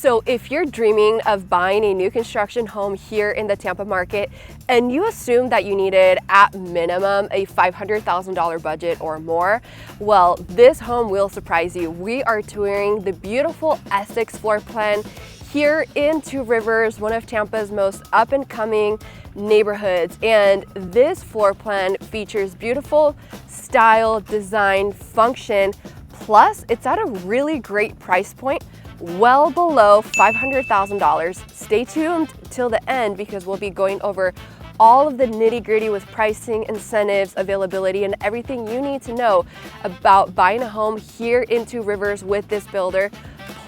So if you're dreaming of buying a new construction home here in the Tampa market and you assume that you needed at minimum a $500,000 budget or more, well, this home will surprise you. We are touring the beautiful Essex floor plan here in Two Rivers, one of Tampa's most up and coming neighborhoods. And this floor plan features beautiful style, design, function, plus it's at a really great price point, well below $500,000. Stay tuned till the end because we'll be going over all of the nitty-gritty with pricing, incentives, availability, and everything you need to know about buying a home here in Two Rivers with this builder.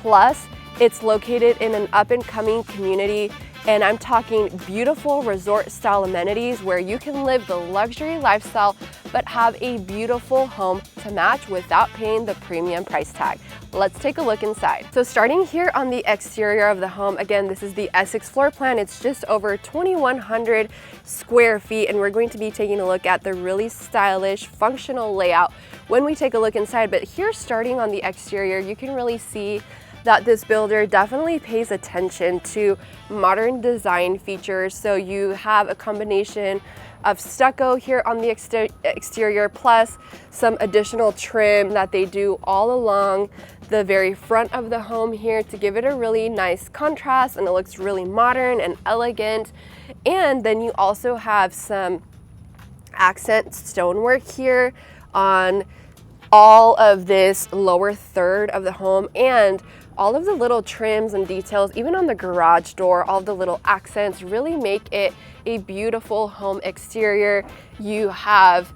Plus, it's located in an up-and-coming community, and I'm talking beautiful resort-style amenities where you can live the luxury lifestyle but have a beautiful home to match without paying the premium price tag. Let's take a look inside. So starting here on the exterior of the home, again, this is the Essex floor plan. It's just over 2,100 square feet, and we're going to be taking a look at the really stylish, functional layout when we take a look inside. But here, starting on the exterior, you can really see that this builder definitely pays attention to modern design features. So you have a combination of stucco here on the exterior, plus some additional trim that they do all along the very front of the home here to give it a really nice contrast, and it looks really modern and elegant. And then you also have some accent stonework here on all of this lower third of the home, and all of the little trims and details, even on the garage door, all the little accents really make it a beautiful home exterior. You have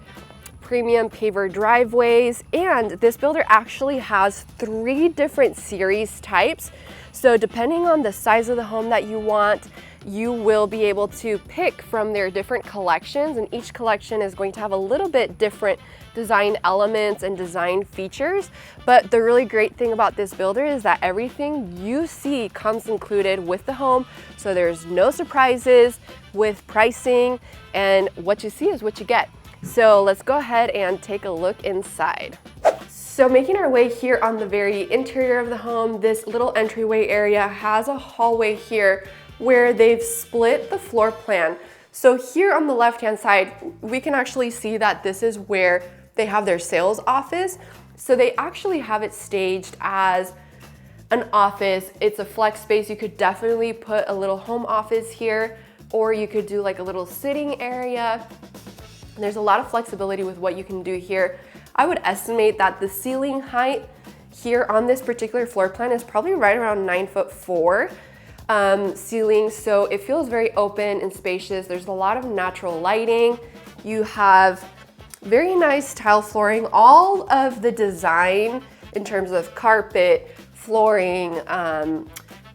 premium paver driveways, and this builder actually has 3 different series types. So depending on the size of the home that you want, you will be able to pick from their different collections, and each collection is going to have a little bit different design elements and design features. But the really great thing about this builder is that everything you see comes included with the home, so there's no surprises with pricing, and what you see is what you get. So let's go ahead and take a look inside. So making our way here on the very interior of the home, this little entryway area has a hallway here where they've split the floor plan. So here on the left-hand side, we can actually see that this is where they have their sales office. So they actually have it staged as an office. It's a flex space. You could definitely put a little home office here, or you could do like a little sitting area. And there's a lot of flexibility with what you can do here. I would estimate that the ceiling height here on this particular floor plan is probably right around 9'4" ceiling. So it feels very open and spacious. There's a lot of natural lighting. You have very nice tile flooring. All of the design in terms of carpet, flooring,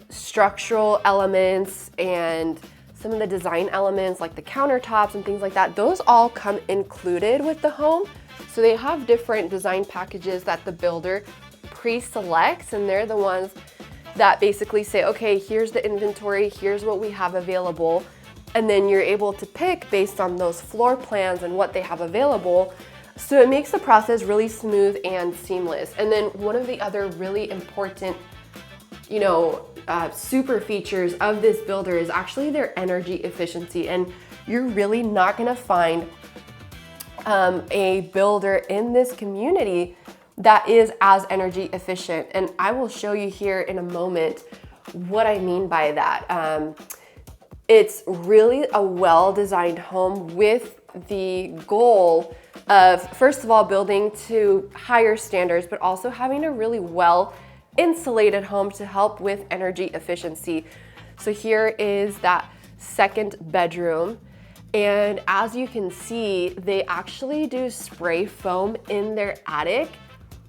structural elements, and some of the design elements like the countertops and things like that, those all come included with the home. So they have different design packages that the builder pre-selects, and they're the ones that basically say, okay, here's the inventory, here's what we have available. And then you're able to pick based on those floor plans and what they have available. So it makes the process really smooth and seamless. And then one of the other really important, super features of this builder is actually their energy efficiency. And you're really not gonna find a builder in this community that is as energy efficient. And I will show you here in a moment what I mean by that. It's really a well-designed home with the goal of, first of all, building to higher standards, but also having a really well-insulated home to help with energy efficiency. So here is that second bedroom. And as you can see, they actually do spray foam in their attic.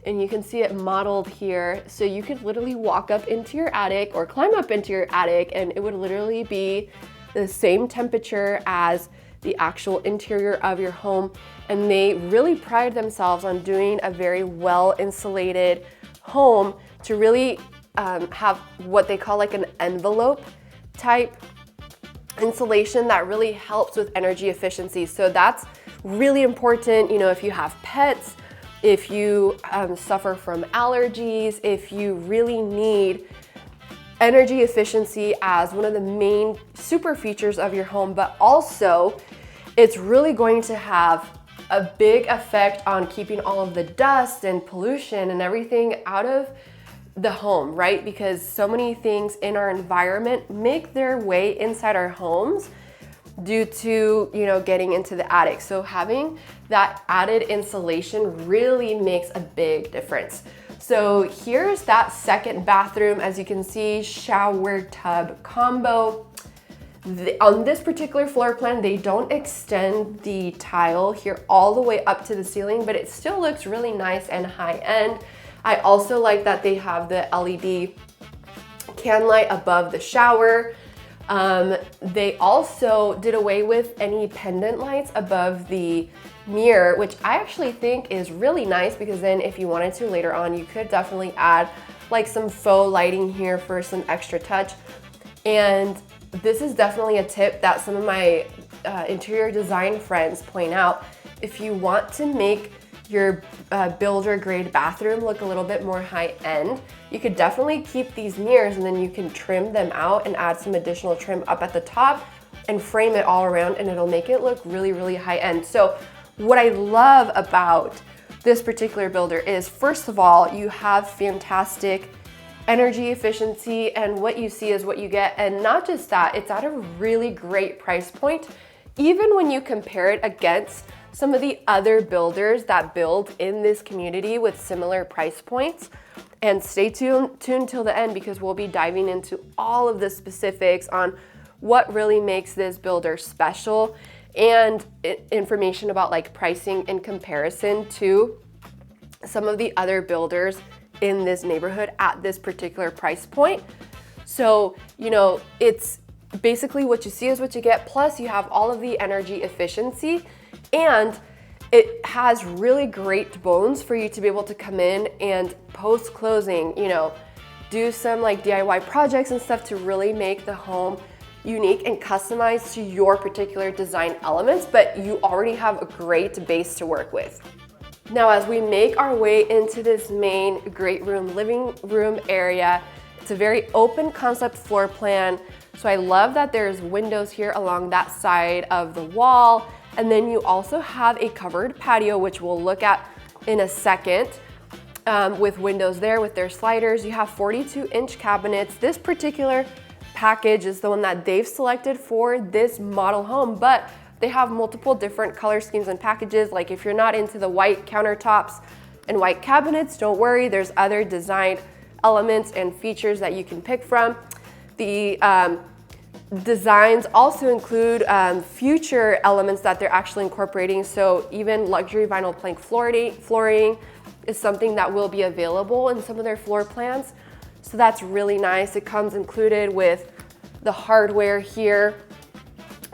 And you can see it modeled here. So you could literally walk up into your attic or climb up into your attic, and it would literally be the same temperature as the actual interior of your home. And they really pride themselves on doing a very well insulated home to really have what they call like an envelope type insulation that really helps with energy efficiency. So that's really important, if you have pets, if you suffer from allergies, if you really need energy efficiency as one of the main super features of your home, but also it's really going to have a big effect on keeping all of the dust and pollution and everything out of the home, right? Because so many things in our environment make their way inside our homes due to, getting into the attic. So having that added insulation really makes a big difference. So here's that second bathroom. As you can see, shower tub combo. On this particular floor plan, they don't extend the tile here all the way up to the ceiling, but it still looks really nice and high end. I also like that they have the LED can light above the shower. They also did away with any pendant lights above the mirror, which I actually think is really nice, because then if you wanted to later on, you could definitely add like some faux lighting here for some extra touch. And this is definitely a tip that some of my interior design friends point out. If you want to make your builder grade bathroom look a little bit more high end, you could definitely keep these mirrors and then you can trim them out and add some additional trim up at the top and frame it all around, and it'll make it look really, really high end. So what I love about this particular builder is, first of all, you have fantastic energy efficiency, and what you see is what you get. And not just that, it's at a really great price point, even when you compare it against some of the other builders that build in this community with similar price points. And stay tuned till the end, because we'll be diving into all of the specifics on what really makes this builder special, and information about like pricing in comparison to some of the other builders in this neighborhood at this particular price point. So, it's basically what you see is what you get, plus you have all of the energy efficiency, and it has really great bones for you to be able to come in and post-closing, do some like DIY projects and stuff to really make the home unique and customized to your particular design elements, but you already have a great base to work with. Now, as we make our way into this main great room, living room area, it's a very open concept floor plan. So I love that there's windows here along that side of the wall. And then you also have a covered patio, which we'll look at in a second, with windows there with their sliders. You have 42-inch cabinets. This particular package is the one that they've selected for this model home, but they have multiple different color schemes and packages. Like if you're not into the white countertops and white cabinets, don't worry, there's other design elements and features that you can pick from. The designs also include future elements that they're actually incorporating. So even luxury vinyl plank flooring is something that will be available in some of their floor plans. So that's really nice. It comes included with the hardware here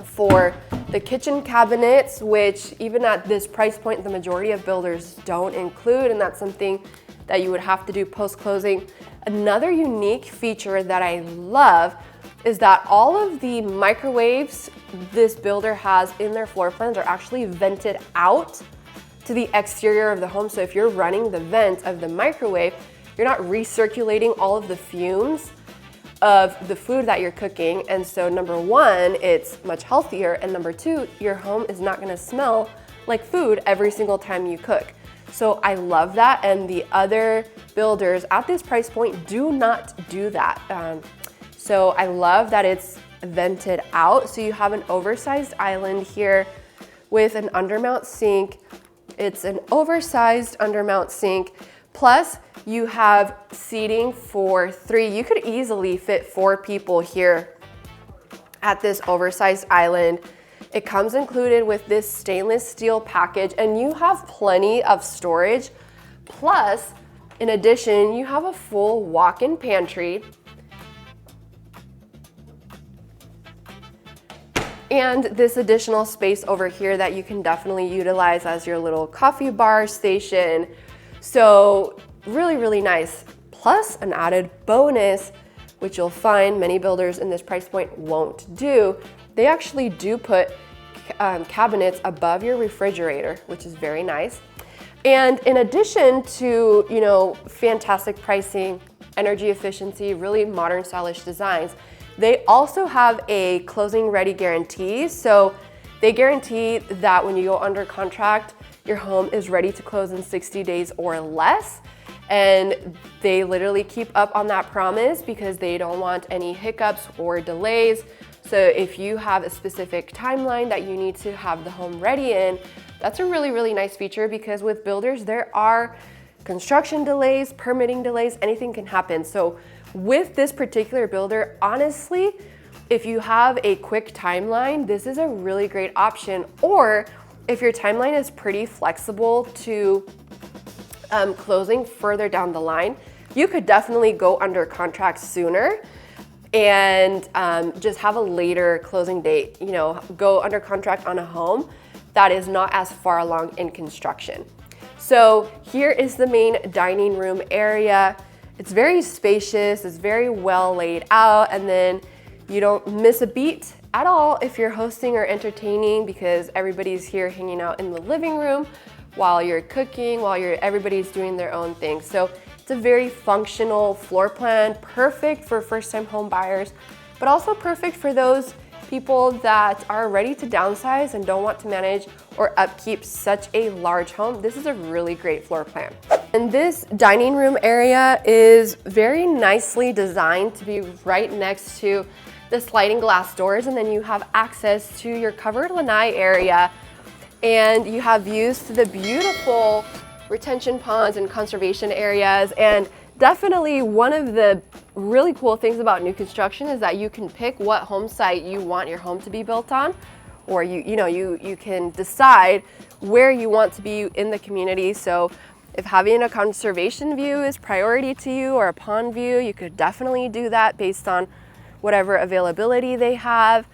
for the kitchen cabinets, which even at this price point, the majority of builders don't include, and that's something that you would have to do post-closing. Another unique feature that I love is that all of the microwaves this builder has in their floor plans are actually vented out to the exterior of the home. So if you're running the vent of the microwave, you're not recirculating all of the fumes of the food that you're cooking. And so number one, it's much healthier. And number two, your home is not gonna smell like food every single time you cook. So I love that. And the other builders at this price point do not do that. So I love that it's vented out. So you have an oversized island here with an undermount sink. It's an oversized undermount sink. Plus you have seating for 3. You could easily fit 4 people here at this oversized island. It comes included with this stainless steel package, and you have plenty of storage. Plus, in addition, you have a full walk-in pantry and this additional space over here that you can definitely utilize as your little coffee bar station. So really, really nice. Plus an added bonus, which you'll find many builders in this price point won't do. They actually do put cabinets above your refrigerator, which is very nice. And in addition to, fantastic pricing energy efficiency, really modern stylish designs. They also have a closing ready guarantee. So they guarantee that when you go under contract, your home is ready to close in 60 days or less. And they literally keep up on that promise because they don't want any hiccups or delays. So if you have a specific timeline that you need to have the home ready in, that's a really, really nice feature, because with builders, there are construction delays, permitting delays, anything can happen. So with this particular builder, honestly, if you have a quick timeline, this is a really great option. Or if your timeline is pretty flexible to closing further down the line, you could definitely go under contract sooner and just have a later closing date. You know, go under contract on a home that is not as far along in construction. So here is the main dining room area. It's very spacious, it's very well laid out, and then you don't miss a beat at all if you're hosting or entertaining, because everybody's here hanging out in the living room while you're cooking, while everybody's doing their own thing. So it's a very functional floor plan, perfect for first-time home buyers, but also perfect for those people that are ready to downsize and don't want to manage or upkeep such a large home. This is a really great floor plan. And this dining room area is very nicely designed to be right next to the sliding glass doors, and then you have access to your covered lanai area, and you have views to the beautiful retention ponds and conservation areas. And definitely one of the really cool things about new construction is that you can pick what home site you want your home to be built on, or you can decide where you want to be in the community. So if having a conservation view is priority to you, or a pond view, you could definitely do that based on whatever availability they have.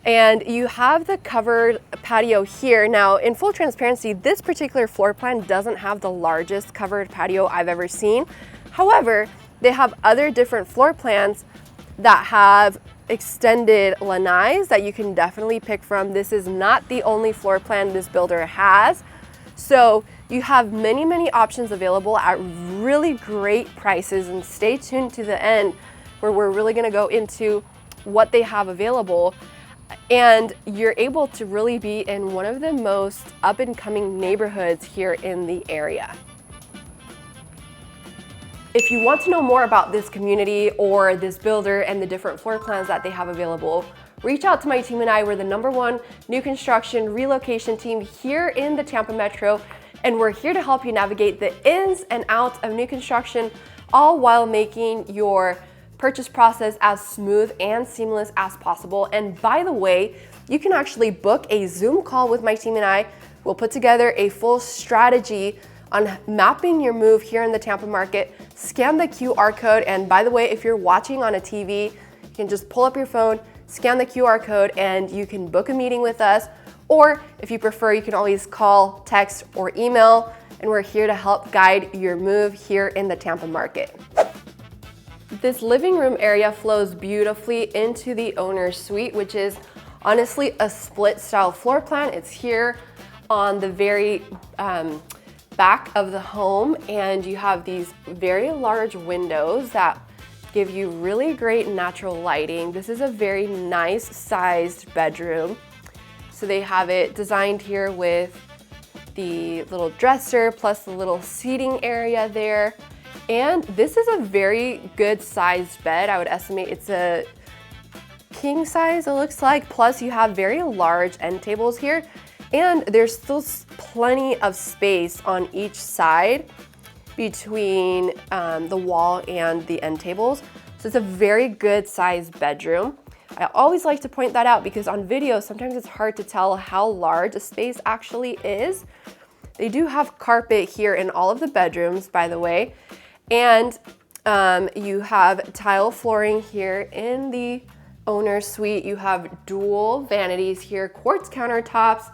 And you have the covered patio here. Now, in full transparency, this particular floor plan doesn't have the largest covered patio I've ever seen. However, they have other different floor plans that have extended lanais that you can definitely pick from. This is not the only floor plan this builder has. So you have many, many options available at really great prices, and stay tuned to the end where we're really gonna go into what they have available. And you're able to really be in one of the most up and coming neighborhoods here in the area. If you want to know more about this community or this builder and the different floor plans that they have available, reach out to my team and I. We're the #1 new construction relocation team here in the Tampa Metro, and we're here to help you navigate the ins and outs of new construction, all while making your purchase process as smooth and seamless as possible. And by the way, you can actually book a Zoom call with my team and I. We'll put together a full strategy on mapping your move here in the Tampa market. Scan the QR code, and by the way, if you're watching on a TV, you can just pull up your phone, scan the QR code, and you can book a meeting with us. Or if you prefer, you can always call, text, or email, and we're here to help guide your move here in the Tampa market. This living room area flows beautifully into the owner's suite, which is honestly a split style floor plan. It's here on the very back of the home, and you have these very large windows that give you really great natural lighting. This is a very nice sized bedroom. So they have it designed here with the little dresser plus the little seating area there. And this is a very good sized bed. I would estimate it's a king size, it looks like. Plus you have very large end tables here, and there's still plenty of space on each side between the wall and the end tables. So it's a very good sized bedroom. I always like to point that out because on video, sometimes it's hard to tell how large a space actually is. They do have carpet here in all of the bedrooms, by the way. And you have tile flooring here in the owner's suite. You have dual vanities here, quartz countertops,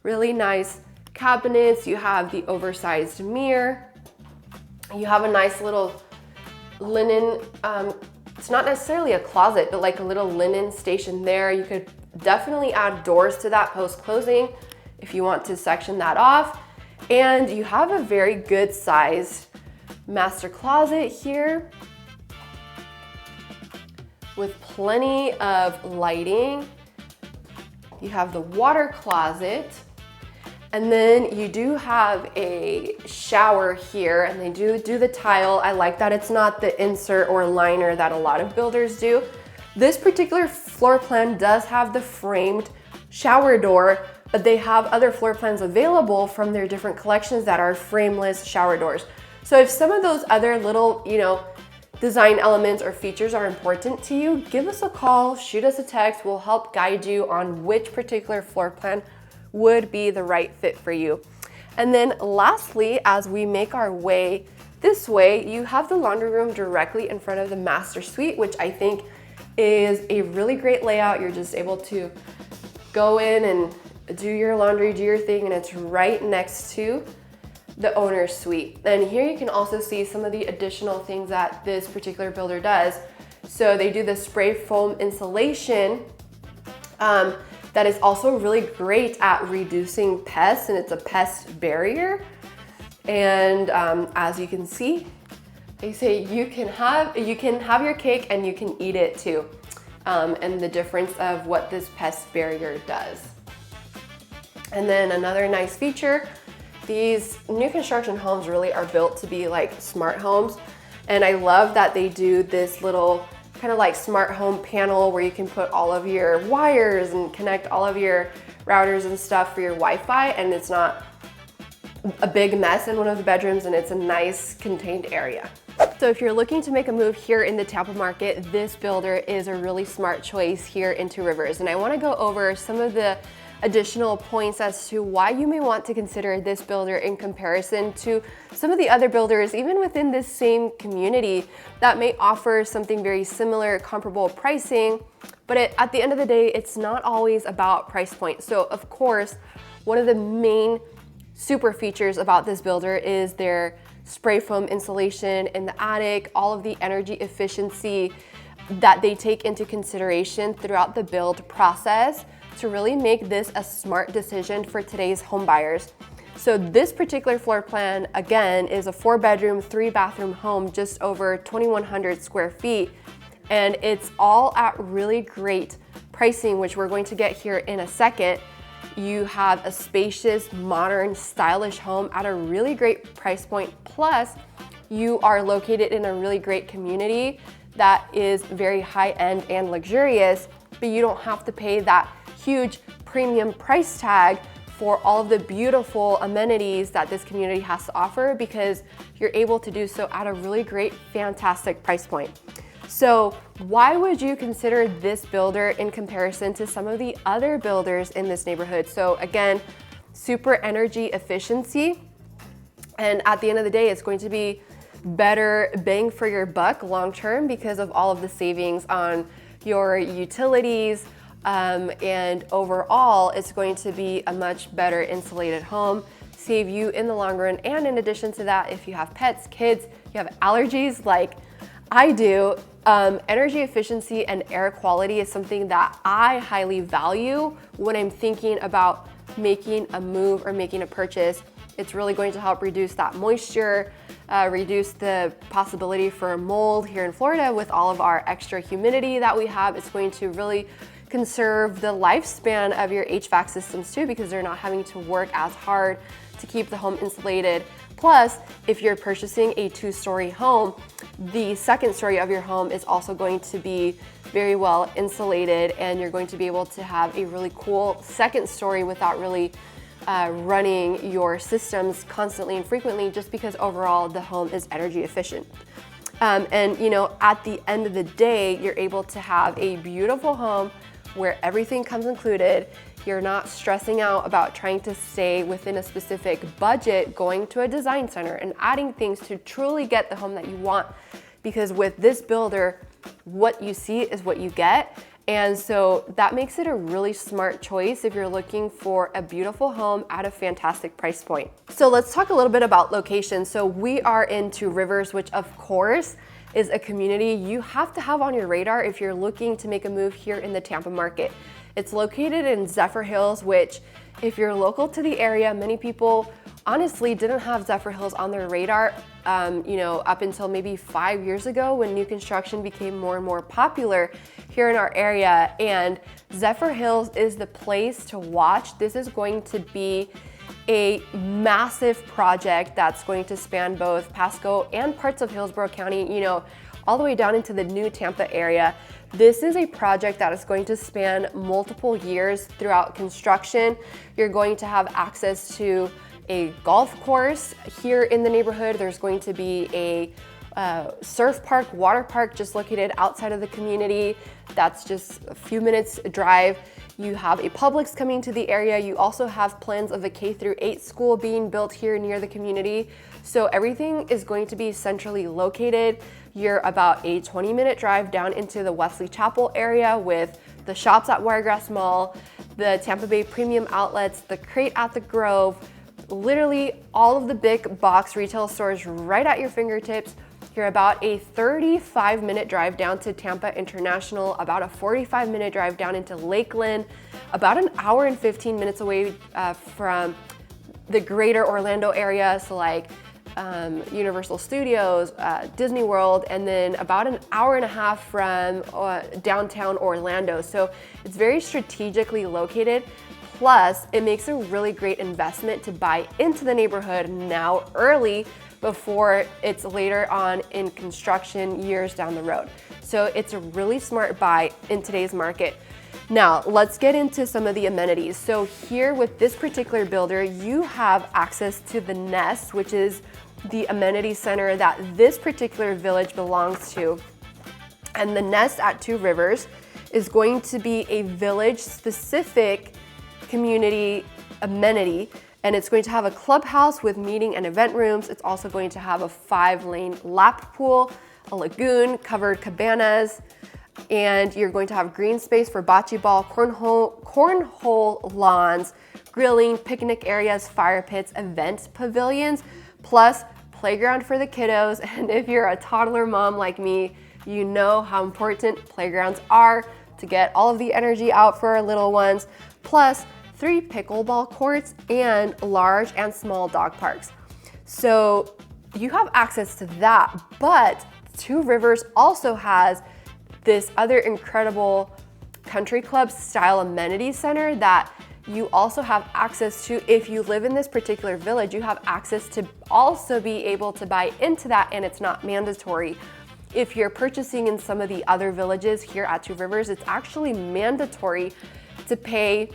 really nice cabinets. You have the oversized mirror. You have a nice little linen, it's not necessarily a closet, but like a little linen station there. You could definitely add doors to that post-closing if you want to section that off. And you have a very good sized master closet here. with plenty of lighting. You have the water closet, and then you do have a shower here, and they do the tile. I like that it's not the insert or liner that a lot of builders do. This particular floor plan does have the framed shower door, but they have other floor plans available from their different collections that are frameless shower doors. So if some of those other little, design elements or features are important to you, give us a call, shoot us a text. We'll help guide you on which particular floor plan would be the right fit for you. And then lastly, as we make our way this way, you have the laundry room directly in front of the master suite, which I think is a really great layout. You're just able to go in and do your laundry, do your thing, and it's right next to the owner's suite. And here you can also see some of the additional things that this particular builder does. So they do the spray foam insulation that is also really great at reducing pests, and it's a pest barrier. And as you can see, they say you can have your cake and you can eat it too. And the difference of what this pest barrier does. And then another nice feature, these new construction homes really are built to be like smart homes. And I love that they do this little kind of like smart home panel where you can put all of your wires and connect all of your routers and stuff for your Wi-Fi, and it's not a big mess in one of the bedrooms, and it's a nice contained area. So if you're looking to make a move here in the Tampa market, this builder is a really smart choice here in Two Rivers. And I want to go over some of the additional points as to why you may want to consider this builder in comparison to some of the other builders, even within this same community, that may offer something very similar, comparable pricing. But at the end of the day, it's not always about price point. So of course, one of the main super features about this builder is their spray foam insulation in the attic, all of the energy efficiency that they take into consideration throughout the build process to really make this a smart decision for today's home buyers. So this particular floor plan, again, is a 4-bedroom, 3-bathroom home, just over 2,100 square feet. And it's all at really great pricing, which we're going to get here in a second. You have a spacious, modern, stylish home at a really great price point. Plus, you are located in a really great community that is very high-end and luxurious, but you don't have to pay that huge premium price tag for all of the beautiful amenities that this community has to offer, because you're able to do so at a really great, fantastic price point. So why would you consider this builder in comparison to some of the other builders in this neighborhood? So again, super energy efficiency. And at the end of the day, it's going to be better bang for your buck long-term because of all of the savings on your utilities. And overall, it's going to be a much better insulated home, save you in the long run. And in addition to that, if you have pets, kids, you have allergies like I do, energy efficiency and air quality is something that I highly value when I'm thinking about making a move or making a purchase. It's really going to help reduce that moisture, reduce the possibility for mold here in Florida with all of our extra humidity that we have. It's going to really conserve the lifespan of your HVAC systems too, because they're not having to work as hard to keep the home insulated. Plus, if you're purchasing a 2-story home, the second story of your home is also going to be very well insulated, and you're going to be able to have a really cool second story without really running your systems constantly and frequently, just because overall the home is energy efficient. And you know, at the end of the day, you're able to have a beautiful home where everything comes included. You're not stressing out about trying to stay within a specific budget, going to a design center and adding things to truly get the home that you want. Because with this builder, what you see is what you get. And so that makes it a really smart choice if you're looking for a beautiful home at a fantastic price point. So let's talk a little bit about location. So we are in Two Rivers, which of course is a community you have to have on your radar if you're looking to make a move here in the Tampa market. It's located in Zephyrhills, which if you're local to the area, many people honestly didn't have Zephyrhills on their radar, up until maybe 5 years ago when new construction became more and more popular here in our area. And Zephyrhills is the place to watch. This is going to be a massive project that's going to span both Pasco and parts of Hillsborough County, all the way down into the new Tampa area. This is a project that is going to span multiple years throughout construction. You're going to have access to a golf course here in the neighborhood. There's going to be a surf park, water park just located outside of the community. That's just a few minutes drive. You have a Publix coming to the area. You also have plans of a K-8 school being built here near the community. So everything is going to be centrally located. You're about a 20-minute drive down into the Wesley Chapel area with the shops at Wiregrass Mall, the Tampa Bay Premium Outlets, the Crate at the Grove, literally all of the big box retail stores right at your fingertips. You're about a 35-minute drive down to Tampa International, about a 45-minute drive down into Lakeland, about an hour and 15 minutes away from the greater Orlando area, so like Universal Studios, Disney World, and then about an hour and a half from downtown Orlando. So it's very strategically located. Plus, it makes a really great investment to buy into the neighborhood now early before it's later on in construction years down the road. So it's a really smart buy in today's market. Now, let's get into some of the amenities. So here with this particular builder, you have access to the Nest, which is the amenity center that this particular village belongs to. And the Nest at Two Rivers is going to be a village-specific community amenity, and it's going to have a clubhouse with meeting and event rooms. It's also going to have a 5-lane lap pool, a lagoon, covered cabanas, and you're going to have green space for bocce ball, cornhole lawns, grilling, picnic areas, fire pits, event pavilions, plus playground for the kiddos. And if you're a toddler mom like me, you know how important playgrounds are to get all of the energy out for our little ones, plus 3 pickleball courts and large and small dog parks. So you have access to that, but Two Rivers also has this other incredible country club style amenity center that you also have access to. If you live in this particular village, you have access to also be able to buy into that, and it's not mandatory. If you're purchasing in some of the other villages here at Two Rivers, it's actually mandatory to pay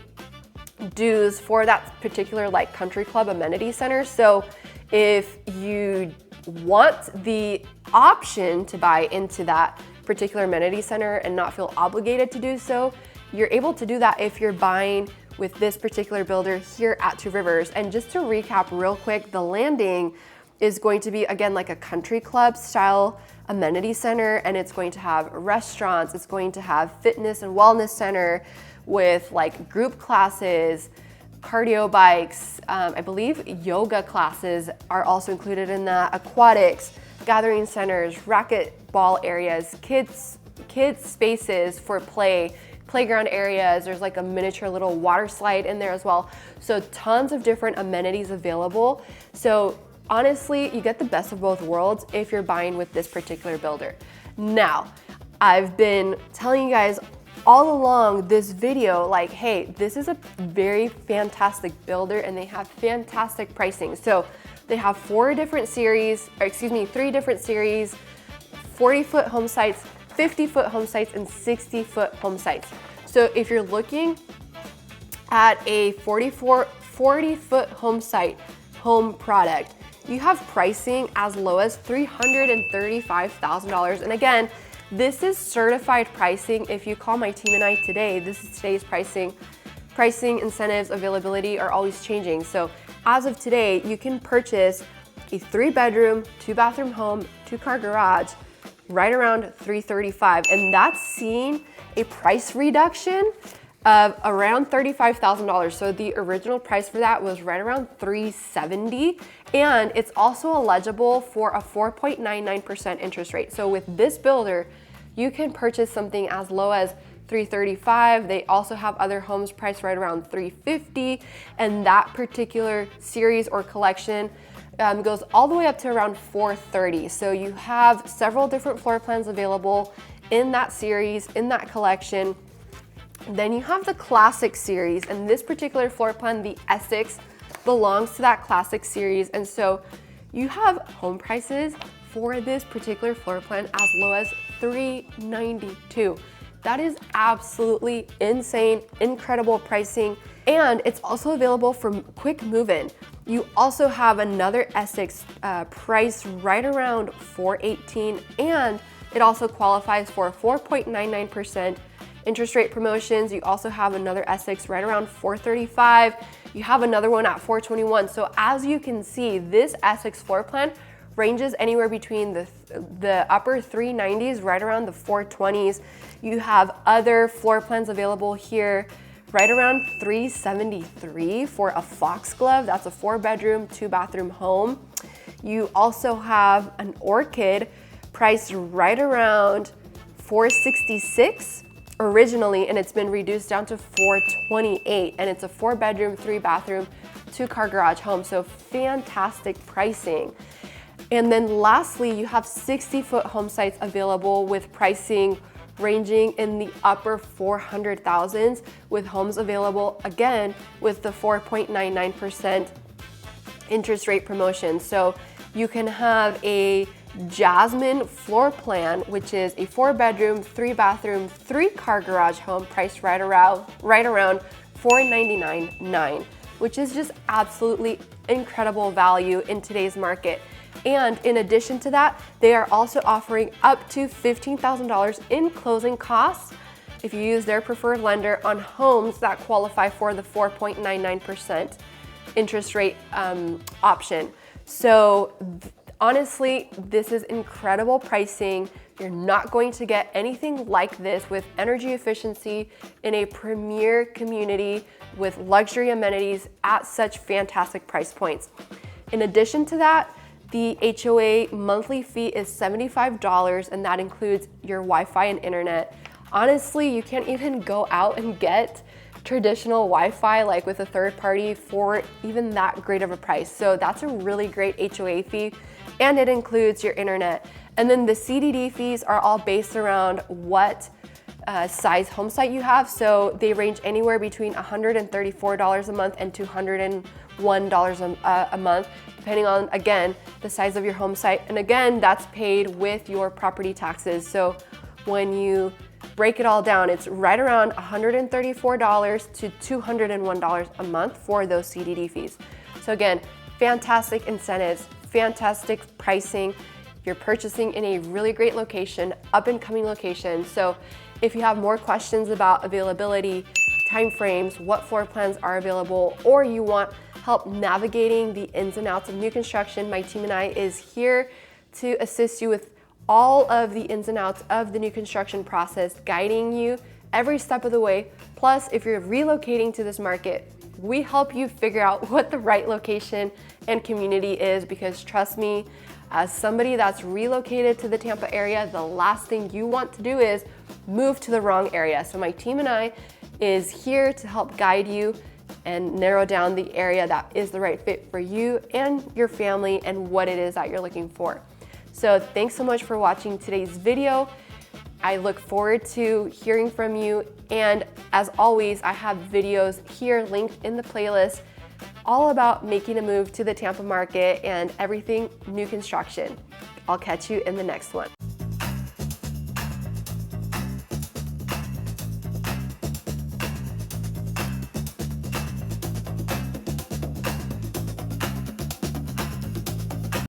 dues for that particular like country club amenity center. So if you want the option to buy into that particular amenity center and not feel obligated to do so, you're able to do that if you're buying with this particular builder here at Two Rivers. And just to recap real quick, the landing is going to be, again, like a country club style amenity center, and it's going to have restaurants, it's going to have fitness and wellness center with like group classes, cardio bikes, I believe yoga classes are also included in that, aquatics, gathering centers, racquetball areas, kids spaces for play, playground areas. There's like a miniature little water slide in there as well. So tons of different amenities available. So honestly, you get the best of both worlds if you're buying with this particular builder. Now, I've been telling you guys all along this video, like, hey, this is a very fantastic builder and they have fantastic pricing. So they have 3 different series, 40-foot home sites, 50-foot home sites, and 60-foot home sites. So if you're looking at a 40-foot home site, home product, you have pricing as low as $335,000. And again, this is certified pricing. If you call my team and I today, this is today's pricing. Pricing, incentives, availability are always changing. So as of today, you can purchase a 3-bedroom, 2-bathroom home, 2-car garage, right around $335,000. And that's seeing a price reduction of around $35,000. So the original price for that was right around $370,000, and it's also eligible for a 4.99% interest rate. So with this builder, you can purchase something as low as $335,000. They also have other homes priced right around $350,000, and that particular series or collection goes all the way up to around $430,000. So you have several different floor plans available in that series, in that collection. Then you have the Classic series, and this particular floor plan, the Essex, belongs to that Classic series. And so you have home prices for this particular floor plan as low as $392,000. That is absolutely insane, incredible pricing. And it's also available for quick move-in. You also have another Essex priced right around $418,000, and it also qualifies for a 4.99% interest rate promotions. You also have another Essex right around $435,000. You have another one at $421,000. So as you can see, this Essex floor plan ranges anywhere between the upper 390s, right around the 420s. You have other floor plans available here, right around $373,000 for a foxglove. That's a 4-bedroom, 2-bathroom home. You also have an Orchid priced right around $466,000 originally, and it's been reduced down to $428,000, and it's a 4-bedroom, 3-bathroom, 2-car garage home. So fantastic pricing. And then lastly, you have 60-foot home sites available with pricing ranging in the upper 400,000s, with homes available again with the 4.99% interest rate promotion. So you can have a Jasmine floor plan, which is a 4-bedroom, 3-bathroom, 3-car garage home priced right around $499,900, which is just absolutely incredible value in today's market. And in addition to that, they are also offering up to $15,000 in closing costs if you use their preferred lender on homes that qualify for the 4.99% interest rate option. So honestly, this is incredible pricing. You're not going to get anything like this with energy efficiency in a premier community with luxury amenities at such fantastic price points. In addition to that, the HOA monthly fee is $75, and that includes your Wi-Fi and internet. Honestly, you can't even go out and get traditional Wi-Fi like with a third party for even that great of a price. So that's a really great HOA fee, and it includes your internet. And then the CDD fees are all based around what size home site you have. So they range anywhere between $134 a month and $201 a month, depending on, again, the size of your home site. And again, that's paid with your property taxes. So when you break it all down, it's right around $134 to $201 a month for those CDD fees. So again, fantastic incentives, fantastic pricing. You're purchasing in a really great location, up and coming location. So if you have more questions about availability, timeframes, what floor plans are available, or you want help navigating the ins and outs of new construction, my team and I is here to assist you with all of the ins and outs of the new construction process, guiding you every step of the way. Plus, if you're relocating to this market, we help you figure out what the right location and community is, because trust me, as somebody that's relocated to the Tampa area, the last thing you want to do is move to the wrong area. So my team and I is here to help guide you and narrow down the area that is the right fit for you and your family and what it is that you're looking for. So thanks so much for watching today's video. I look forward to hearing from you. And as always, I have videos here linked in the playlist all about making a move to the Tampa market and everything new construction. I'll catch you in the next one.